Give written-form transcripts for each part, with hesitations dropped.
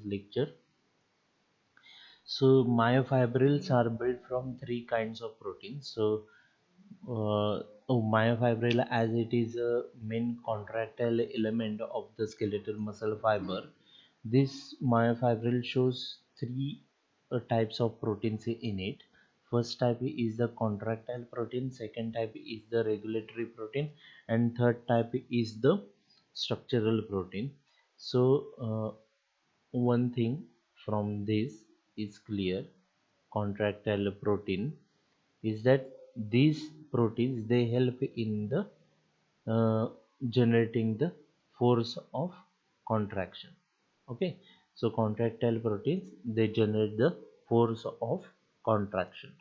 lecture. So myofibrils are built from three kinds of proteins. So myofibril, as it is a main contractile element of the skeletal muscle fiber, this myofibril shows three types of proteins in it. First type is the contractile protein, second type is the regulatory protein, and third type is the structural protein. So one thing from this is clear: contractile protein is that these proteins, they help in the uh, generating the force of contraction. Okay, so contractile proteins, they generate the force of contraction.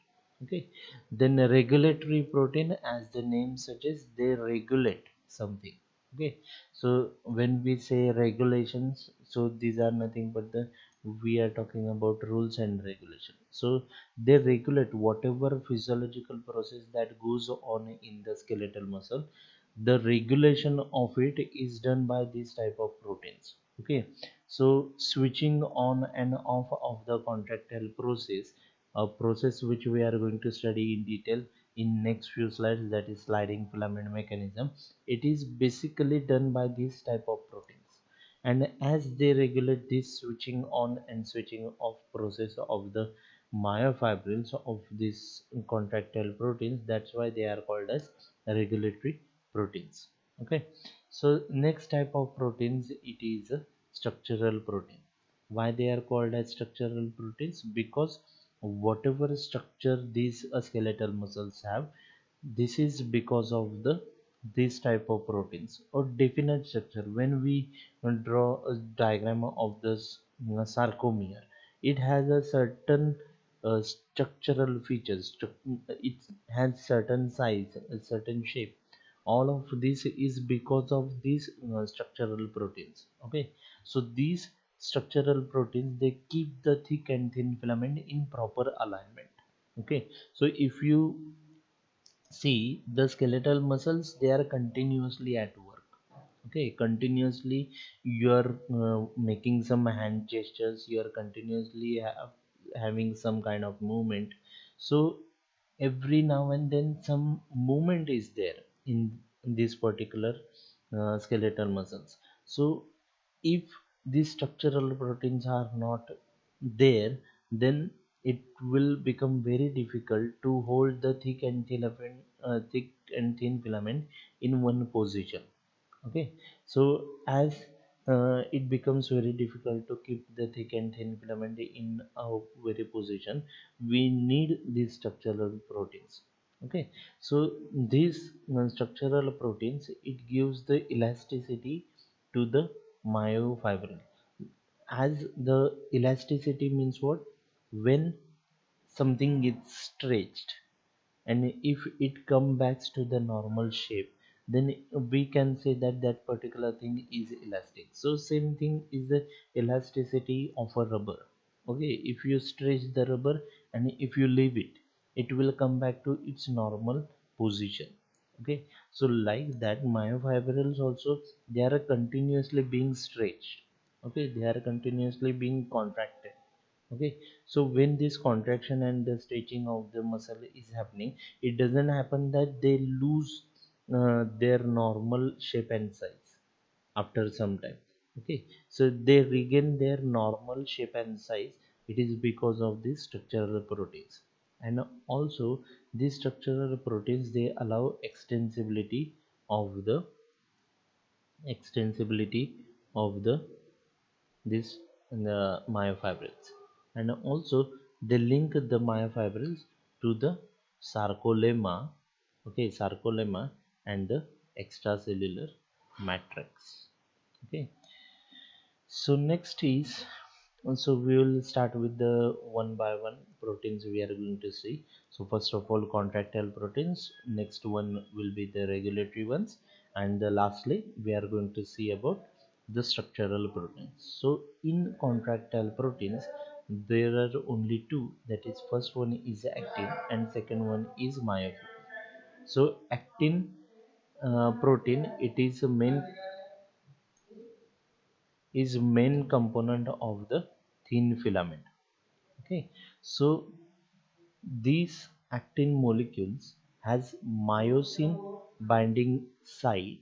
Okay, then a regulatory protein, as the name suggests, they regulate something. Okay, so when we say regulations, so these are nothing but the, we are talking about rules and regulation. So they regulate whatever physiological process that goes on in the skeletal muscle. The regulation of it is done by this type of proteins. Okay, so switching on and off of the contractile process, a process which we are going to study in detail in next few slides, that is sliding filament mechanism. It is basically done by this type of proteins, and as they regulate this switching on and switching off process of the myofibrils of these contractile proteins, that's why they are called as regulatory proteins. Okay, so next type of proteins, it is a structural protein. Why they are called as structural proteins? Because whatever structure these skeletal muscles have, this is because of the this type of proteins or definite structure. When we draw a diagram of this sarcomere, it has a certain structural features. It has certain size, a certain shape. All of this is because of these structural proteins. Okay, so these structural proteins, they keep the thick and thin filament in proper alignment. Okay, so if you see the skeletal muscles, they are continuously at work. Okay, continuously you are making some hand gestures, you are continuously having some kind of movement. So every now and then some movement is there in this particular skeletal muscles. So if these structural proteins are not there, then it will become very difficult to hold the thick and thin filament in one position. Okay, so as it becomes very difficult to keep the thick and thin filament in a very position, we need these structural proteins. Okay, so these structural proteins, it gives the elasticity to the myofibril. As the elasticity means what? When something gets stretched, and if it comes back to the normal shape, then we can say that that particular thing is elastic. So same thing is the elasticity of a rubber. Okay, if you stretch the rubber and if you leave it, it will come back to its normal position. Okay, so like that myofibrils also, they are continuously being stretched. Okay, they are continuously being contracted. Okay, so when this contraction and the stretching of the muscle is happening, it doesn't happen that they lose their normal shape and size after some time. Okay, so they regain their normal shape and size. It is because of these structural proteins. And also these structural proteins, they allow of the extensibility of the this myofibrils. And also they link the myofibrils to the sarcolemma. Okay, sarcolemma and the extracellular matrix. Okay, so next is, so we will start with the one by one proteins we are going to see. So first of all, contractile proteins, next one will be the regulatory ones, and lastly we are going to see about the structural proteins. So in contractile proteins, there are only two, that is first one is actin and second one is myosin. So actin protein, it is a main is main component of the thin filament. Okay, so these actin molecules has myosin binding site.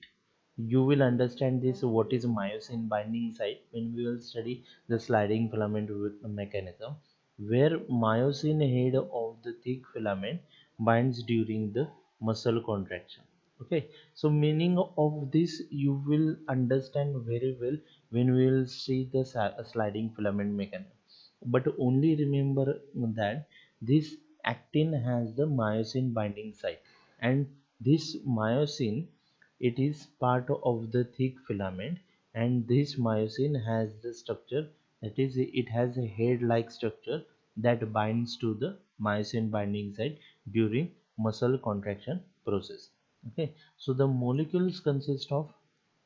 You will understand this what is myosin binding site when we will study the sliding filament with mechanism, where myosin head of the thick filament binds during the muscle contraction. Okay, so meaning of this you will understand very well when we will see the sliding filament mechanism. But only remember that this actin has the myosin binding site, and this myosin, it is part of the thick filament, and this myosin has the structure, that is it has a head like structure that binds to the myosin binding site during muscle contraction process. Okay, so the molecules consist of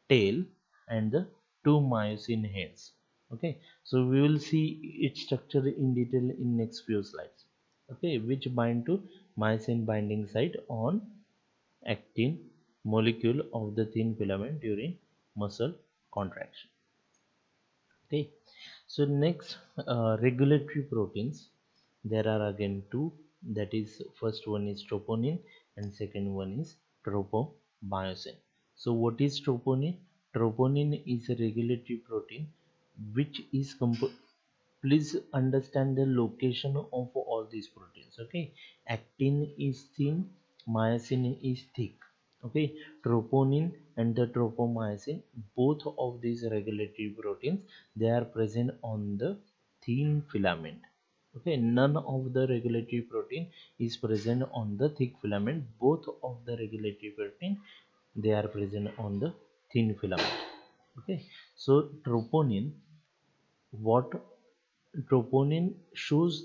tail and the two myosin heads. Okay, so we will see its structure in detail in next few slides. Okay, which bind to myosin binding site on actin molecule of the thin filament during muscle contraction. Okay, so next, regulatory proteins. There are again two. That is, first one is troponin and second one is tropomyosin. So what is troponin? Troponin is a regulatory protein which is please understand the location of all these proteins. Okay, actin is thin, myosin is thick. Okay, troponin and the tropomyosin, both of these regulatory proteins, they are present on the thin filament. Okay, none of the regulatory protein is present on the thick filament. Both of the regulatory protein, they are present on the thin filament. Okay, so troponin, what troponin shows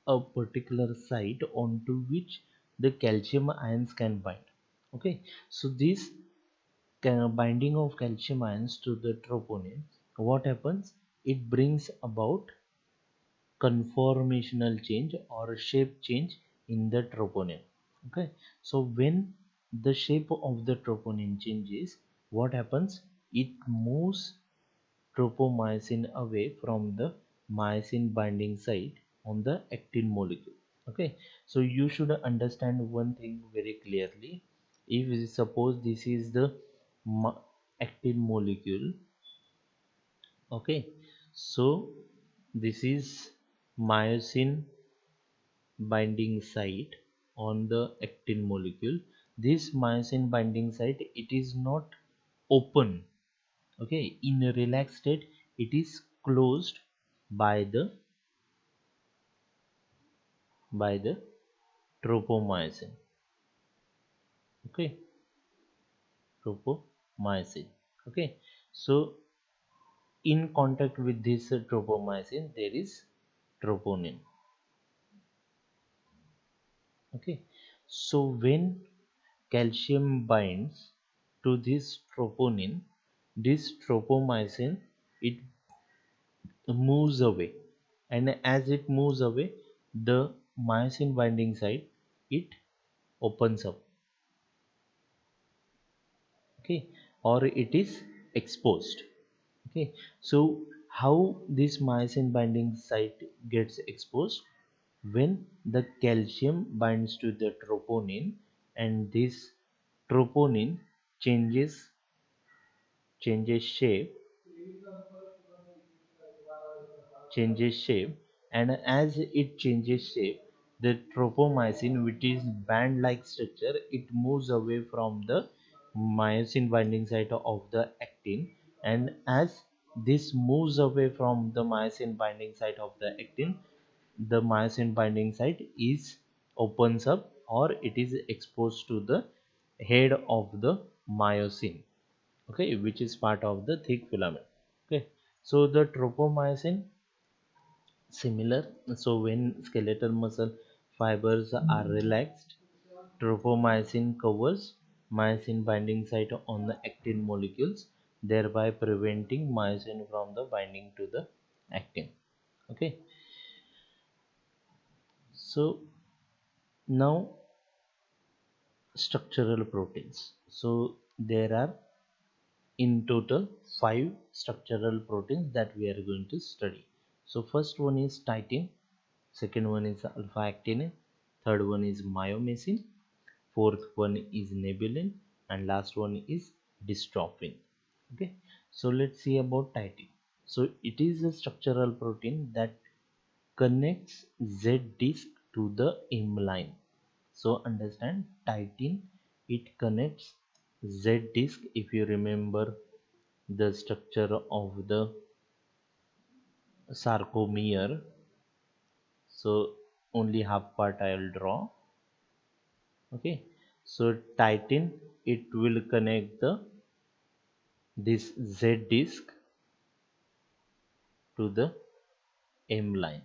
a particular site onto which the calcium ions can bind. Okay, so this binding of calcium ions to the troponin, what happens, it brings about conformational change or shape change in the troponin. Okay, so when the shape of the troponin changes, what happens, it moves tropomyosin away from the myosin binding site on the actin molecule. Okay, so you should understand one thing very clearly. If suppose this is the actin molecule, okay, so this is myosin binding site on the actin molecule. This myosin binding site, it is not open. Okay, in a relaxed state it is closed by the tropomyosin. Okay, tropomyosin. Okay, so in contact with this tropomyosin there is troponin. Okay, so when calcium binds to this troponin, this tropomyosin, it moves away, and as it moves away, the myosin binding site, it opens up. Okay, or it is exposed. Okay, so how this myosin binding site gets exposed? When the calcium binds to the troponin, and this troponin changes shape, and as it changes shape, the tropomyosin, which is band like structure, it moves away from the myosin binding site of the actin, and as this moves away from the myosin binding site of the actin, the myosin binding site is opens up, or it is exposed to the head of the myosin. Okay, which is part of the thick filament. Okay, so the tropomyosin, similar, so when skeletal muscle fibers are relaxed, tropomyosin covers myosin binding site on the actin molecules, thereby preventing myosin from the binding to the actin. Okay, so now structural proteins. So there are in total 5 structural proteins that we are going to study. So first one is titin, second one is alpha actinin, third one is myomycin, fourth one is nebulin, and last one is dystrophin. Okay, so let's see about titin. So it is a structural protein that connects Z disc to the M line. So understand, titin, it connects Z disc. If you remember the structure of the sarcomere, so only half part I will draw. Okay, so titin, it will connect the this Z disc to the M line.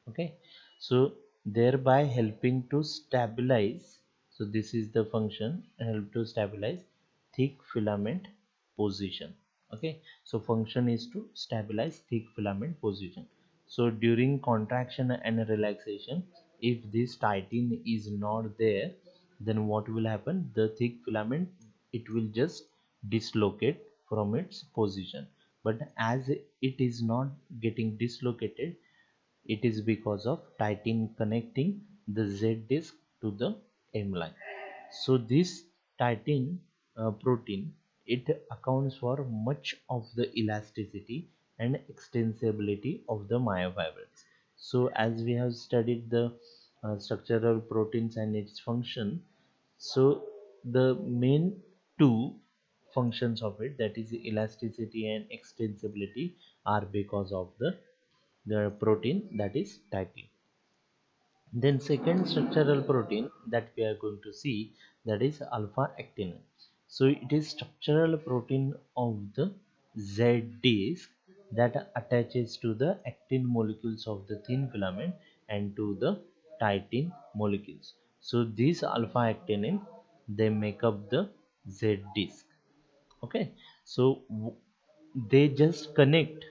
Okay, so thereby helping to stabilize. So this is the function, help to stabilize thick filament position. Okay, so function is to stabilize thick filament position. So during contraction and relaxation, if this titin is not there, then what will happen? The thick filament, it will just dislocate from its position. But as it is not getting dislocated, it is because of titin connecting the Z disc to the M line. So this titin protein, it accounts for much of the elasticity and extensibility of the myofibrils. So as we have studied the structural proteins and its function, so the main two functions of it, that is elasticity and extensibility, are because of the protein, that is titin. Then second structural protein that we are going to see, that is alpha actinin. So it is structural protein of the Z disc that attaches to the actin molecules of the thin filament and to the titin molecules. So these alpha actinin, they make up the Z disc. Okay, so they just connect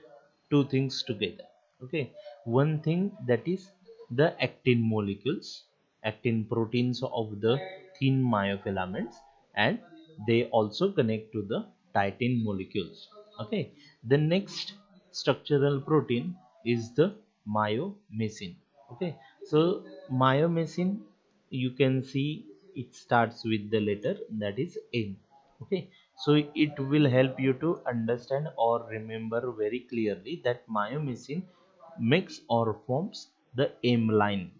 two things together. Okay, one thing, that is the actin molecules, actin proteins of the thin myofilaments, and they also connect to the titin molecules. Okay, the next structural protein is the myomycin. Okay, so myomycin, you can see it starts with the letter, that is M. Okay, so it will help you to understand or remember very clearly that myomycin makes or forms the M line.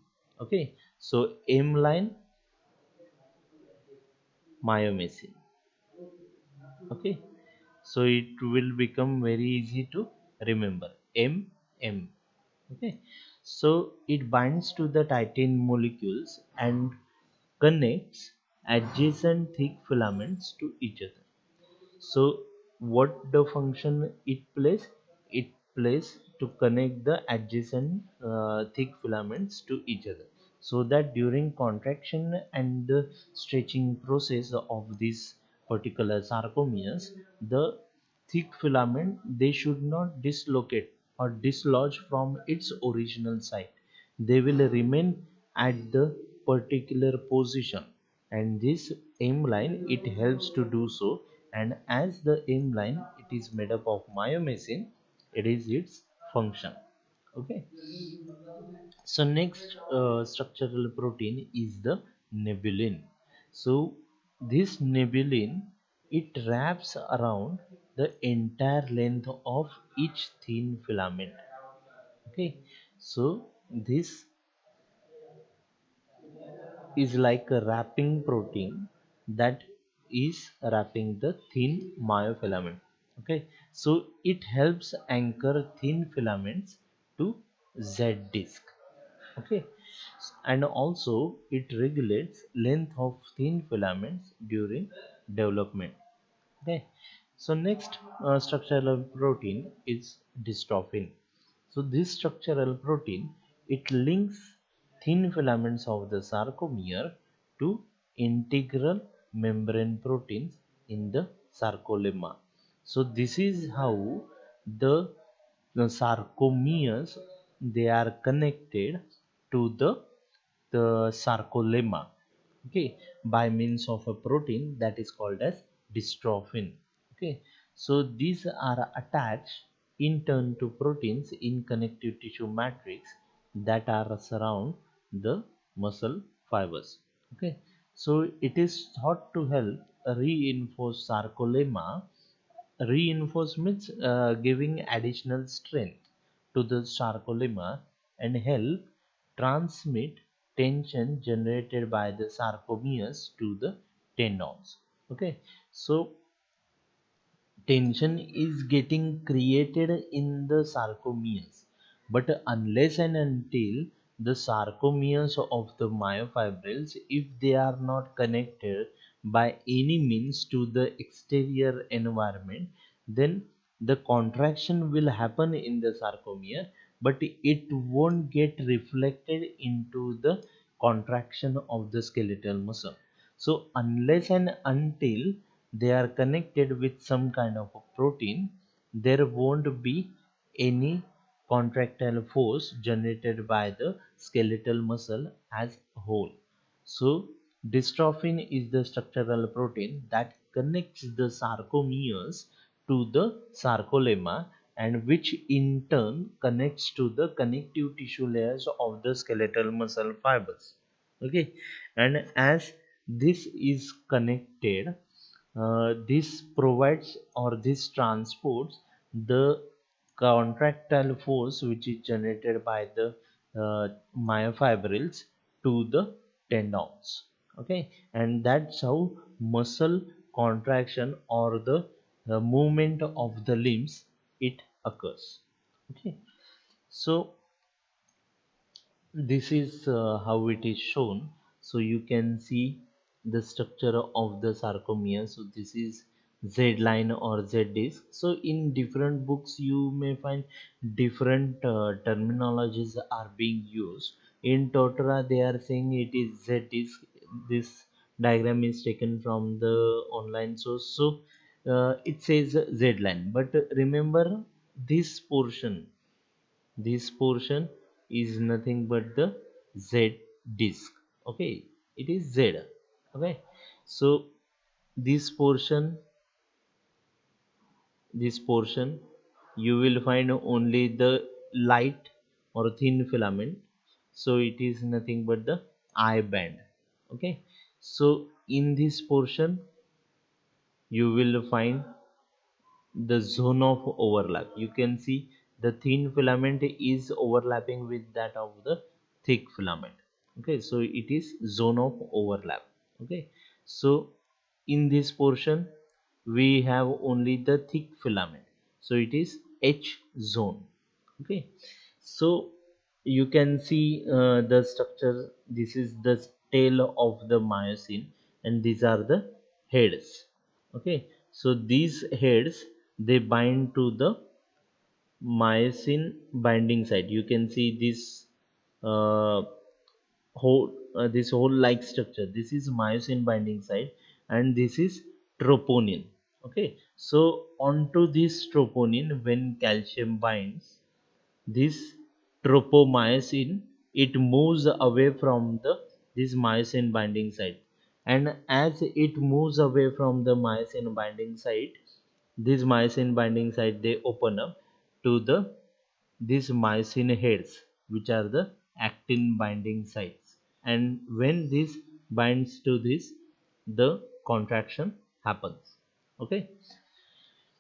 Okay, so M line, myomycin. Okay, so it will become very easy to remember, M M. Okay, so it binds to the titin molecules and connects adjacent thick filaments to each other. So what the function it plays? It plays to connect the adjacent thick filaments to each other, so that during contraction and the stretching process of these particular sarcomeres, the thick filament, they should not dislocate or dislodge from its original site. They will remain at the particular position, and this M line, it helps to do so. And as the M line, it is made up of myomycin, it is its function. Okay, so next structural protein is the nebulin. So this nebulin, it wraps around the entire length of each thin filament. Okay, so this is like a wrapping protein that is wrapping the thin myofilament. Okay, so it helps anchor thin filaments to Z disc. Okay, and also it regulates length of thin filaments during development. Okay, so next structural protein is dystrophin. So this structural protein, it links thin filaments of the sarcomere to integral membrane proteins in the sarcolemma. So this is how the, the sarcomeres, they are connected to the sarcolemma. Okay, by means of a protein that is called as dystrophin. Okay, So these are attached in turn to proteins in connective tissue matrix that are surround the muscle fibers. Okay, so it is thought to help reinforce sarcolemma. Reinforce means giving additional strength to the sarcolemma and help transmit tension generated by the sarcomeres to the tendons. Okay, so tension is getting created in the sarcomeres, but unless and until the sarcomeres of the myofibrils, if they are not connected by any means to the exterior environment, then the contraction will happen in the sarcomere, but it won't get reflected into the contraction of the skeletal muscle. So unless and until they are connected with some kind of a protein, there won't be any contractile force generated by the skeletal muscle as a whole. So dystrophin is the structural protein that connects the sarcomeres to the sarcolemma, and which in turn connects to the connective tissue layers of the skeletal muscle fibers. Okay, and as this is connected, this provides or this transports the contractile force which is generated by the myofibrils to the tendons. Okay, and that's how muscle contraction or the movement of the limbs it occurs. Okay, so this is how it is shown. So you can see the structure of the sarcomere. So this is Z line or Z disc. So in different books you may find different terminologies are being used. In Totora they are saying it is Z disc. This diagram is taken from the online source. So it says Z line, but remember this portion is nothing but the Z disc. Okay, it is Z. Okay, so this portion you will find only the light or thin filament, so it is nothing but the I band. Okay, so in this portion you will find the zone of overlap. You can see the thin filament is overlapping with that of the thick filament. Okay, so it is zone of overlap. Okay, so in this portion we have only the thick filament, so it is H zone. Okay, so you can see the structure. This is the tail of the myosin and these are the heads. Okay, so these heads they bind to the myosin binding site. You can see uh, this whole like structure. This is myosin binding site and this is troponin. Okay, so onto this troponin, when calcium binds this tropomyosin, it moves away from the this myosin binding site, and as it moves away from the myosin binding site, these myosin binding site they open up to the these myosin heads, which are the actin binding sites, and when this binds to this, the contraction happens. Okay,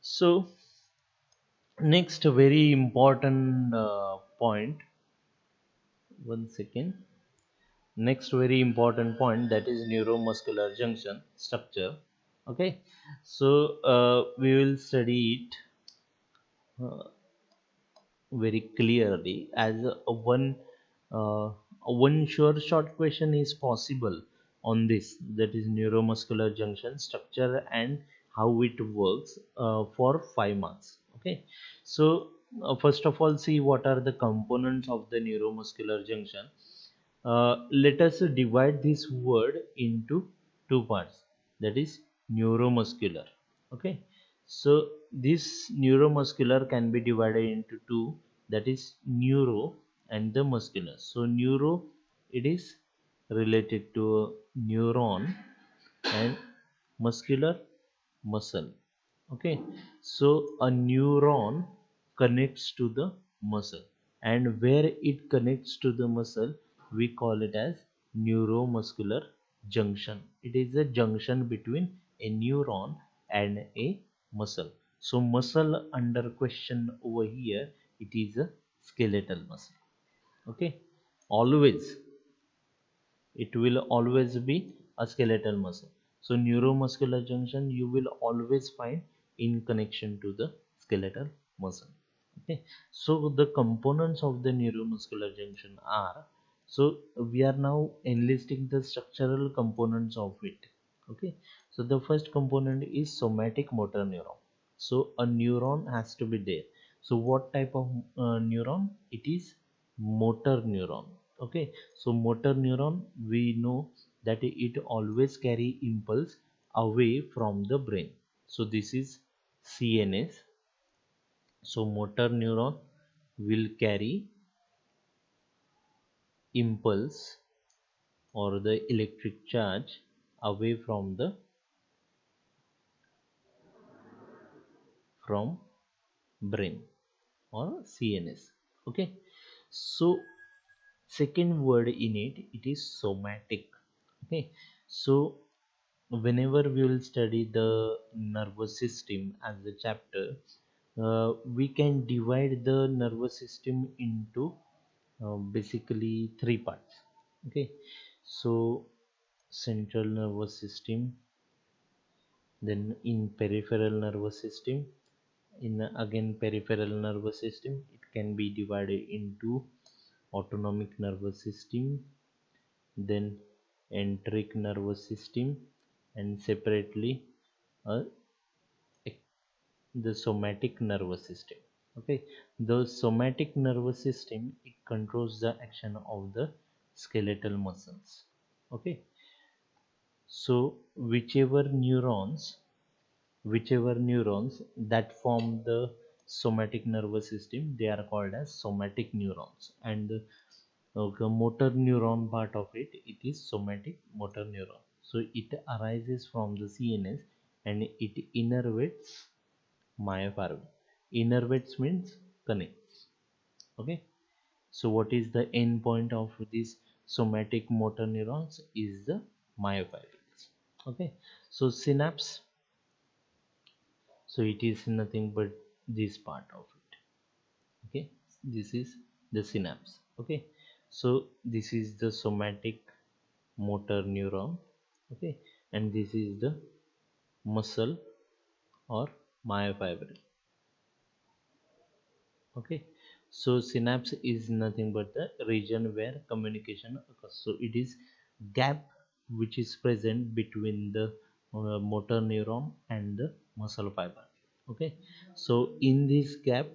so next very important point, one second. Next very important point, that is neuromuscular junction structure. Okay, so we will study it uh, very clearly as uh, one sure short question is possible on this, that is neuromuscular junction structure and how it works for 5 months. Okay, so first of all, see what are the components of the neuromuscular junction. Let us divide this word into two parts, that is neuromuscular. Okay, so this neuromuscular can be divided into two, that is neuro and the muscular. So neuro, it is related to neuron, and muscular, muscle. Okay, so a neuron connects to the muscle, and where it connects to the muscle we call it as neuromuscular junction. It is a junction between a neuron and a muscle. So muscle under question over here, it is a skeletal muscle. Okay, always it will always be a skeletal muscle. So neuromuscular junction you will always find in connection to the skeletal muscle. Okay, so the components of the neuromuscular junction are, so we are now enlisting the structural components of it. Okay, so the first component is somatic motor neuron. So a neuron has to be there. So what type of neuron? It is motor neuron. Okay, so motor neuron, we know that it always carry impulse away from the brain. So this is CNS. So motor neuron will carry impulse or the electric charge away from brain or CNS. Okay, so second word in it, it is somatic. Okay, so whenever we will study the nervous system as a chapter, we can divide the nervous system into basically three parts. Okay, so central nervous system, then in peripheral nervous system, in again peripheral nervous system it can be divided into autonomic nervous system, then enteric nervous system, and separately uh, the somatic nervous system. Okay, the somatic nervous system, it controls the action of the skeletal muscles. Okay, so whichever neurons that form the somatic nervous system, they are called as somatic neurons. And the motor neuron part of it, it is somatic motor neuron. So it arises from the CNS and it innervates myofibril. Innervates means connects. Okay, so what is the end point of this somatic motor neurons is the myofibrils. Okay, so synapse, so it is nothing but this part of it. Okay, this is the synapse. Okay, so this is the somatic motor neuron. Okay, and this is the muscle or myofibril. Okay, so synapse is nothing but the region where communication occurs. So it is gap which is present between the motor neuron and the muscle fiber. Okay, so in this gap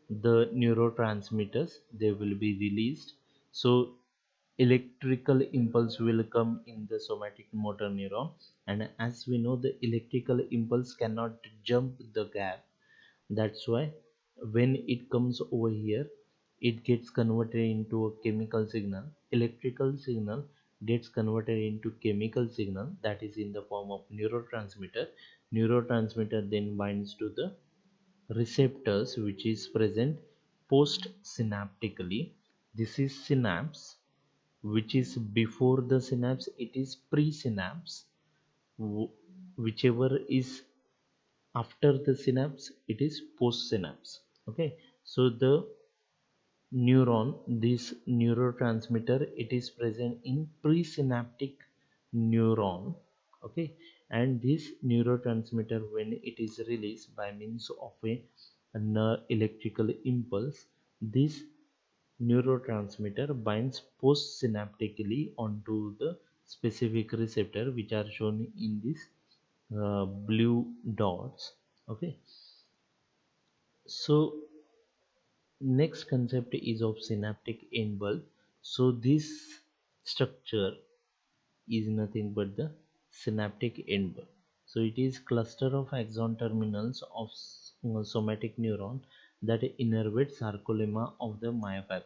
the neurotransmitters, they will be released. So electrical impulse will come in the somatic motor neuron, and as we know the electrical impulse cannot jump the gap. That's why when it comes over here, it gets converted into a chemical signal. Electrical signal gets converted into chemical signal, that is in the form of neurotransmitter. Neurotransmitter then binds to the receptors which is present post synaptically. This is synapse. Which is before the synapse, it is presynapse. Whichever is after the synapse, it is post synapse. Okay, so the neuron, this neurotransmitter, it is present in presynaptic neuron. Okay, and this neurotransmitter, when it is released by means of an electrical impulse, this neurotransmitter binds postsynaptically onto the specific receptor which are shown in this blue dots. Okay, so next concept is of synaptic end bulb. So this structure is nothing but the synaptic end bulb. So it is cluster of axon terminals of somatic neuron that innervate sarcolemma of the myofibril.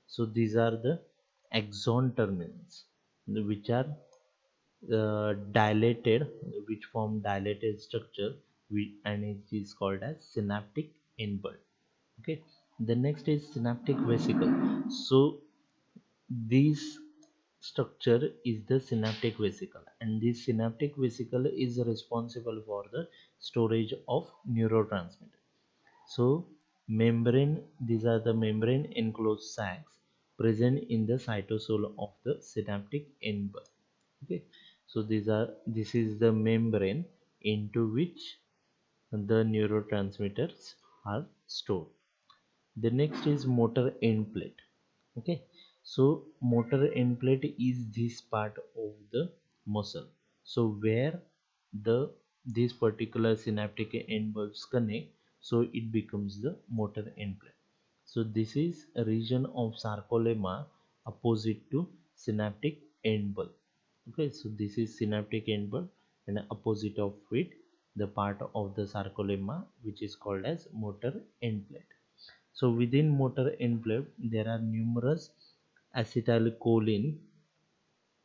So these are the axon terminals which are dilated, which form dilated structure. and it is called as synaptic end bulb. Okay, the next is synaptic vesicle. So this structure is the synaptic vesicle, and this synaptic vesicle is responsible for the storage of neurotransmitter. So membrane, these are the membrane enclosed sacs present in the cytosol of the synaptic end bulb. Okay, so this is the membrane into which the neurotransmitters are stored. The next is motor end plate. Okay, so motor end plate is this part of the muscle, so where the this particular synaptic end bulbs connect, so it becomes the motor end plate. So this is a region of sarcolemma opposite to synaptic end bulb. Okay, so this is synaptic end bulb, and opposite of it the part of the sarcolemma which is called as motor end plate. So within motor end plate there are numerous acetylcholine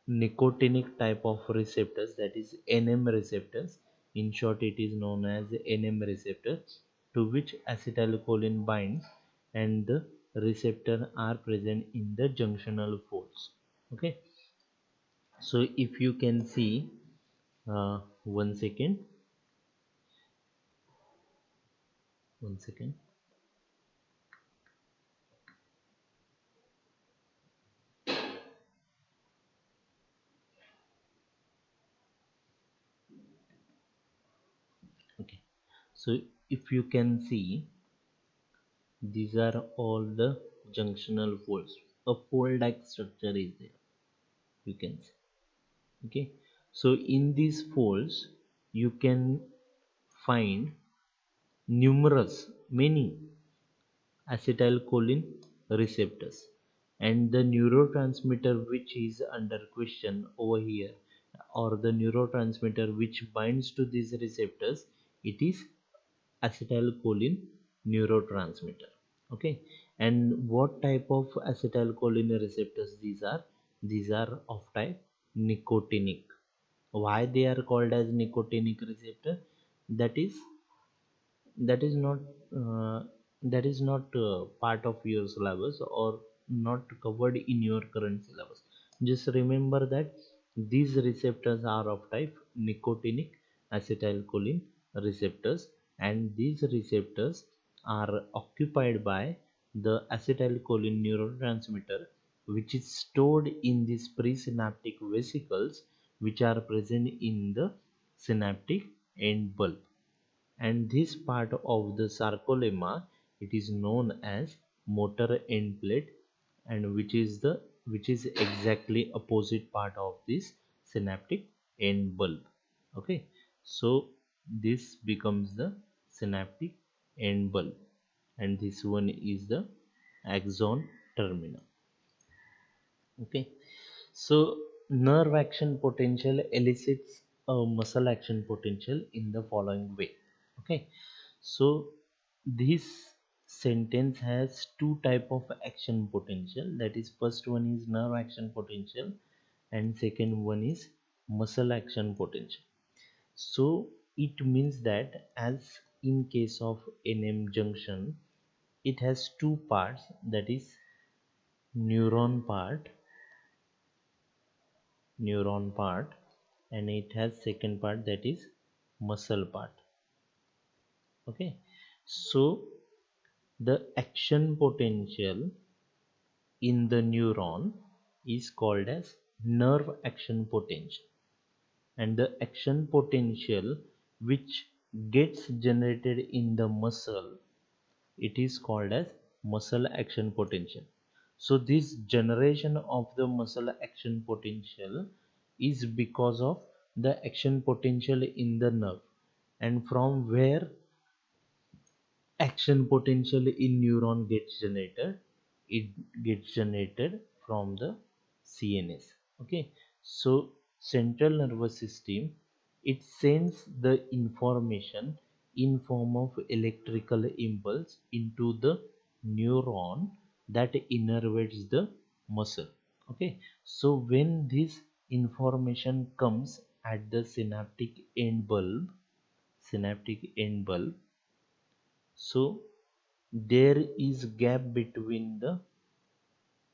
nicotinic type of receptors, that is NM receptors. In short, it is known as NM receptor, to which acetylcholine binds, and the receptor are present in the junctional folds. Okay, so if you can see, one second, one second. Okay, so if you can see, these are all the junctional folds. A fold-like structure is there, you can see. Okay, so in these folds you can find numerous, many acetylcholine receptors, and the neurotransmitter which is under question over here, or the neurotransmitter which binds to these receptors, it is acetylcholine neurotransmitter. Okay, and what type of acetylcholine receptors these are? These are of type nicotinic. Why they are called as nicotinic receptor? That is, that is not uh, that is not part of your syllabus, or not covered in your current syllabus. Just remember that these receptors are of type nicotinic acetylcholine receptors, and these receptors are occupied by the acetylcholine neurotransmitter, which is stored in these presynaptic vesicles which are present in the synaptic end bulb. And this part of the sarcolemma, it is known as motor end plate, and which is exactly opposite part of this synaptic end bulb. Okay, so this becomes the synaptic end bulb, and this one is the axon terminal. Okay, so nerve action potential elicits a muscle action potential in the following way. Okay, so this sentence has two type of action potential, that is first one is nerve action potential, and second one is muscle action potential. So it means that, as in case of NM junction, it has two parts, that is neuron part, neuron part, and it has second part, that is muscle part. Okay, so the action potential in the neuron is called as nerve action potential, and the action potential which gets generated in the muscle, it is called as muscle action potential. So this generation of the muscle action potential is because of the action potential in the nerve, and from where action potential in neuron gets generated, it gets generated from the CNS. Okay, so central nervous system, it sends the information in form of electrical impulse into the neuron that innervates the muscle. Okay, so when this information comes at the synaptic end bulb, synaptic end bulb. So there is gap between the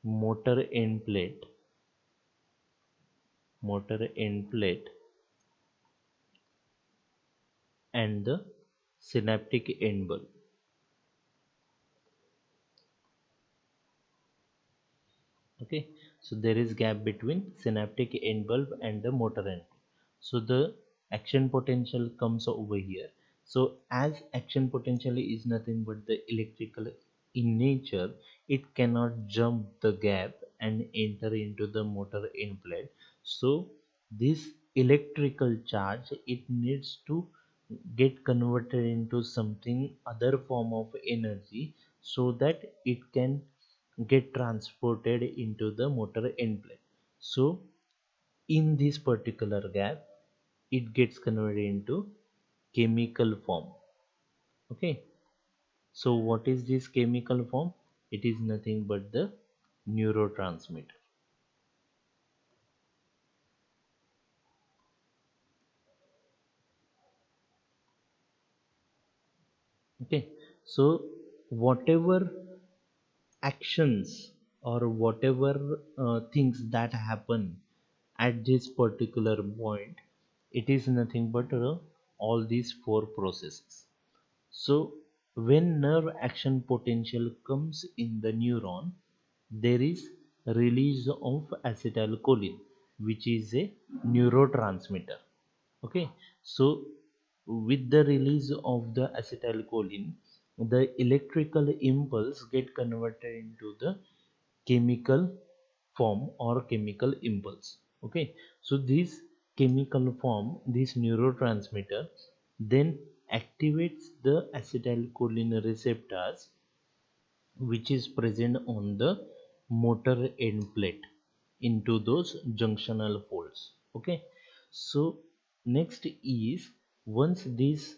motor end plate motor end plate and the synaptic end bulb. Okay, so there is gap between synaptic end bulb and the motor end. So the action potential comes over here. So as action potential is nothing but the electrical in nature, it cannot jump the gap and enter into the motor end plate. So this electrical charge, it needs to get converted into something other form of energy, so that it can get transported into the motor end plate. So in this particular gap, it gets converted into chemical form. Okay, so what is this chemical form? It is nothing but the neurotransmitter. Okay, so whatever actions or whatever things that happen at this particular point, it is nothing but all these four processes. So when nerve action potential comes in the neuron, there is release of acetylcholine, which is a neurotransmitter. Okay, so with the release of the acetylcholine, the electrical impulse get converted into the chemical form or chemical impulse. Okay, so this chemical form, this neurotransmitter, then activates the acetylcholine receptors, which is present on the motor end plate into those junctional folds. Okay, so next is, once these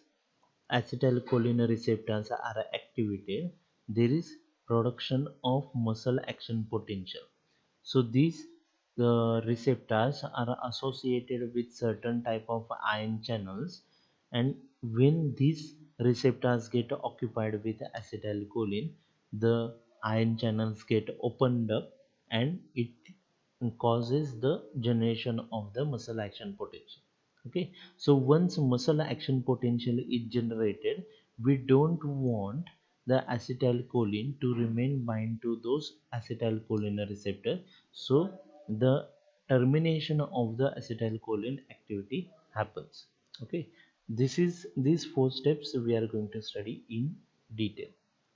acetylcholine receptors are activated, there is production of muscle action potential. So these receptors are associated with certain type of ion channels, and when these receptors get occupied with acetylcholine, the ion channels get opened up, and it causes the generation of the muscle action potential. Okay, so once muscle action potential is generated, we don't want the acetylcholine to remain bind to those acetylcholine receptor. So the termination of the acetylcholine activity happens. Okay, this is these four steps we are going to study in detail.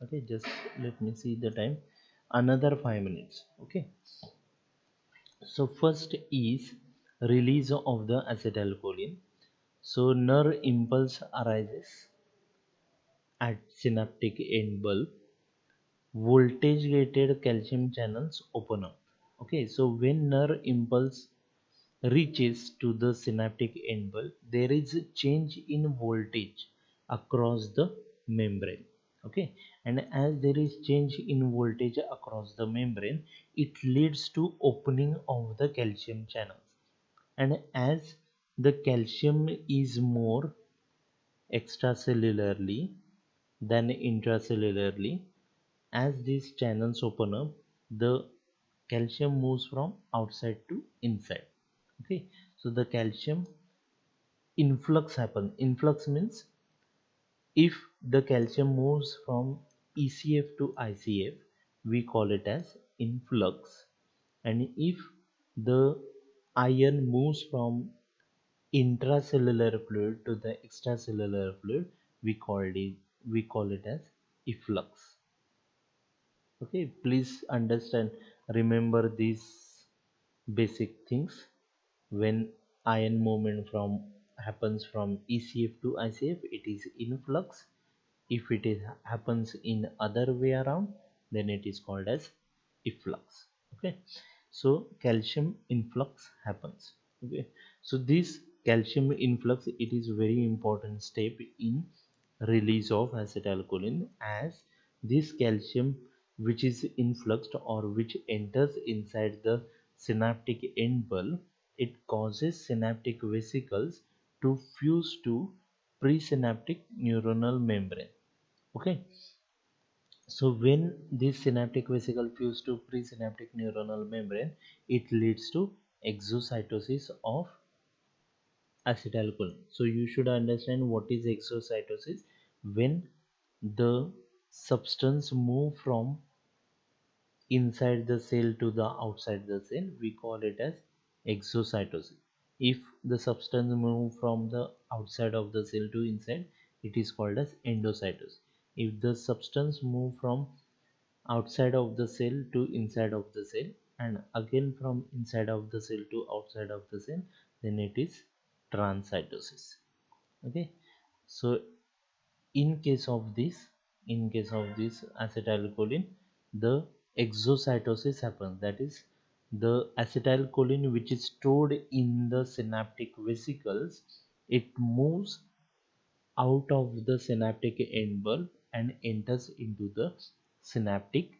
Okay, just let me see the time, another 5 minutes. Okay, so first is release of the acetylcholine. So nerve impulse arises at synaptic end bulb. Voltage gated calcium channels open up. Okay, so when nerve impulse reaches to the synaptic end bulb, there is a change in voltage across the membrane. Okay, and as there is change in voltage across the membrane, it leads to opening of the calcium channels. And as the calcium is more extracellularly than intracellularly, as these channels open up, the calcium moves from outside to inside. Okay, so the calcium influx happens. Influx means if the calcium moves from ECF to ICF, we call it as influx. And if the ion moves from intracellular fluid to the extracellular fluid, we call it as efflux. Okay, please understand, remember these basic things. When ion movement from happens from ECF to ICF, it is influx. If it is happens in other way around, then it is called as efflux. Okay, so calcium influx happens. Okay, so this calcium influx, it is very important step in release of acetylcholine, as this calcium which is influxed or which enters inside the synaptic end bulb, it causes synaptic vesicles to fuse to presynaptic neuronal membrane. Okay, so when this synaptic vesicle fuse to presynaptic neuronal membrane, it leads to exocytosis of acetylcholine. So you should understand what is exocytosis. When the substance move from inside the cell to the outside the cell, we call it as exocytosis. If the substance move from the outside of the cell to inside, it is called as endocytosis. If the substance move from outside of the cell to inside of the cell, and again from inside of the cell to outside of the cell, then it is transcytosis. Okay, so in case of this acetylcholine, the exocytosis happens. That is, the acetylcholine which is stored in the synaptic vesicles, it moves out of the synaptic end bulb and enters into the synaptic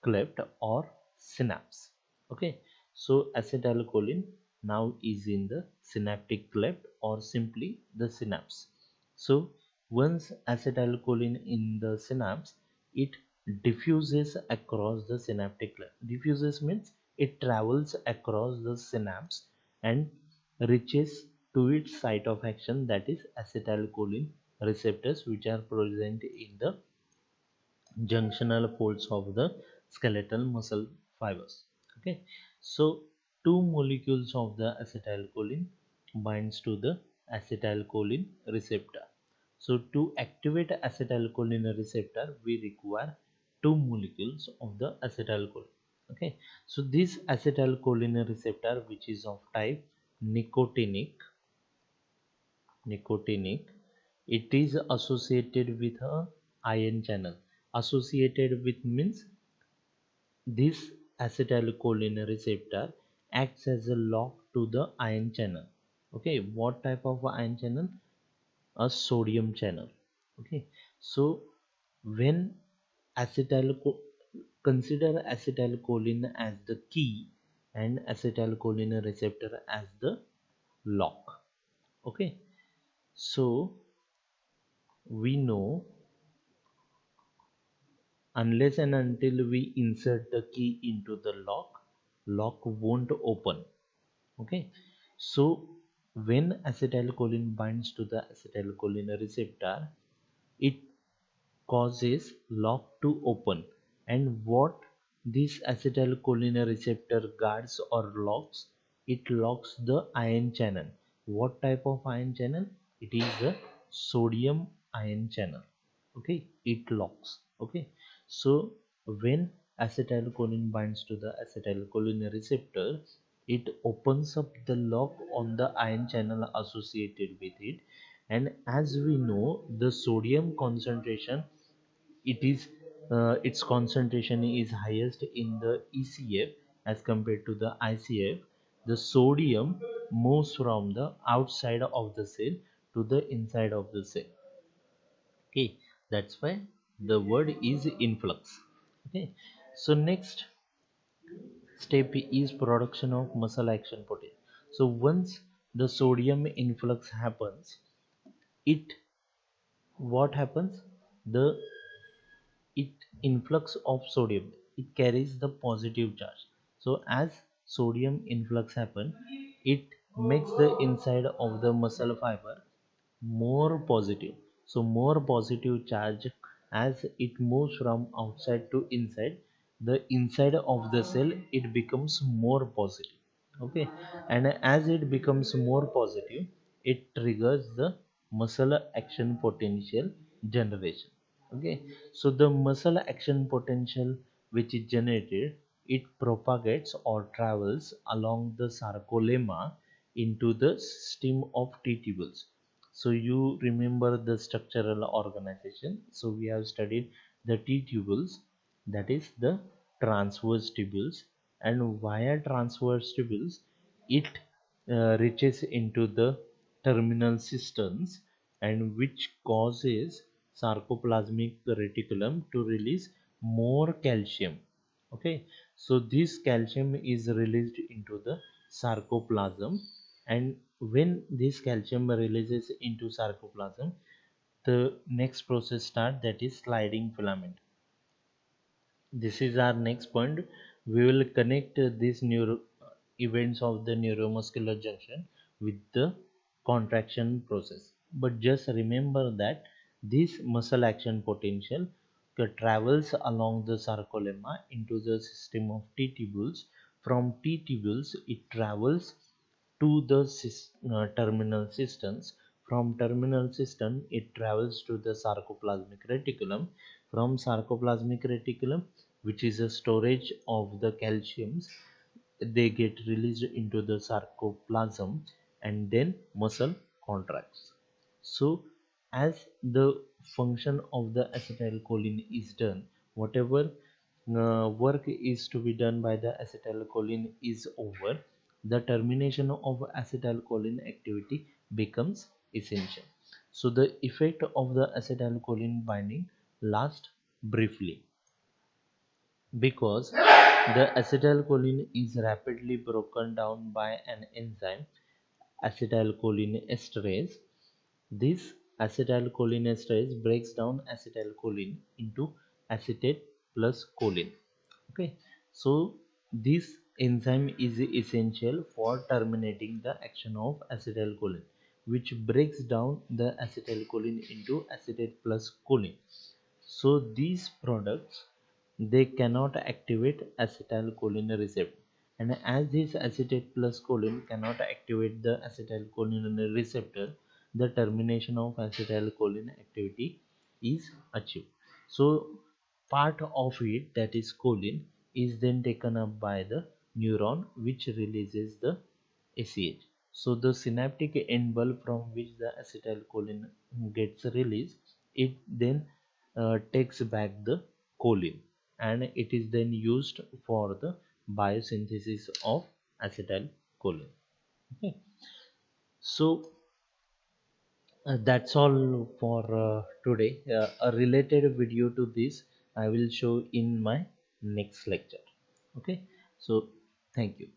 cleft or synapse. Okay, so acetylcholine now is in the synaptic cleft or simply the synapse. So once acetylcholine in the synapse, it diffuses across the synaptic cleft. Diffuses means it travels across the synapse and reaches to its site of action, that is acetylcholine receptors, which are present in the junctional folds of the skeletal muscle fibers. Okay, so two molecules of the acetylcholine binds to the acetylcholine receptor. So to activate acetylcholine receptor, we require two molecules of the acetylcholine. Okay, so this acetylcholine receptor, which is of type nicotinic, it is associated with a ion channel. Associated with means this acetylcholine receptor acts as a lock to the ion channel. Okay, what type of ion channel? A sodium channel. Okay, so when acetyl consider acetylcholine as the key and acetylcholine receptor as the lock. Okay, so we know unless and until we insert the key into the lock won't open. Okay, so when acetylcholine binds to the acetylcholine receptor, it causes lock to open. And what this acetylcholine receptor guards or locks? It locks the ion channel. What type of ion channel? It is a sodium ion channel. Okay, it locks. Okay, so when acetylcholine binds to the acetylcholine receptor, it opens up the lock on the ion channel associated with it. And as we know, the sodium concentration, its concentration is highest in the ECF as compared to the ICF. The sodium moves from the outside of the cell to the inside of the cell. Okay, that's why the word is influx. Okay, so next step is production of muscle action protein. So once the sodium influx happens, it what happens? The it influx of sodium, it carries the positive charge. So as sodium influx happen, it makes the inside of the muscle fiber more positive. So more positive charge, as it moves from outside to inside, the inside of the cell, it becomes more positive. Okay, and as it becomes more positive, it triggers the muscle action potential generation. Okay, so the muscle action potential which is generated, it propagates or travels along the sarcolemma into the stem of T tubules. So you remember the structural organization. So we have studied the T tubules, that is the transverse tubules, and via transverse tubules, it reaches into the terminal cisterns, and which causes sarcoplasmic reticulum to release more calcium. Okay, so this calcium is released into the sarcoplasm, and when this calcium releases into sarcoplasm, the next process start, that is sliding filament. This is our next point. We will connect these neuro events of the neuromuscular junction with the contraction process. But just remember that this muscle action potential travels along the sarcolemma into the system of T tubules. From T tubules, it travels to the terminal systems. From terminal system, it travels to the sarcoplasmic reticulum. From sarcoplasmic reticulum, which is a storage of the calciums, they get released into the sarcoplasm, and then muscle contracts. So as the function of the acetylcholine is done, whatever work is to be done by the acetylcholine is over, the termination of acetylcholine activity becomes essential. So the effect of the acetylcholine binding lasts briefly, because the acetylcholine is rapidly broken down by an enzyme, acetylcholine esterase. This acetylcholine esterase breaks down acetylcholine into acetate plus choline. Okay, so this enzyme is essential for terminating the action of acetylcholine, which breaks down the acetylcholine into acetate plus choline. So these products, they cannot activate acetylcholine receptor, and as this acetate plus choline cannot activate the acetylcholine receptor, the termination of acetylcholine activity is achieved. So part of it, that is choline, is then taken up by the neuron, which releases the ACH. So the synaptic end bulb from which the acetylcholine gets released, it then takes back the choline, and it is then used for the biosynthesis of acetylcholine. Okay, so that's all for today. A related video to this I will show in my next lecture. Okay, so thank you.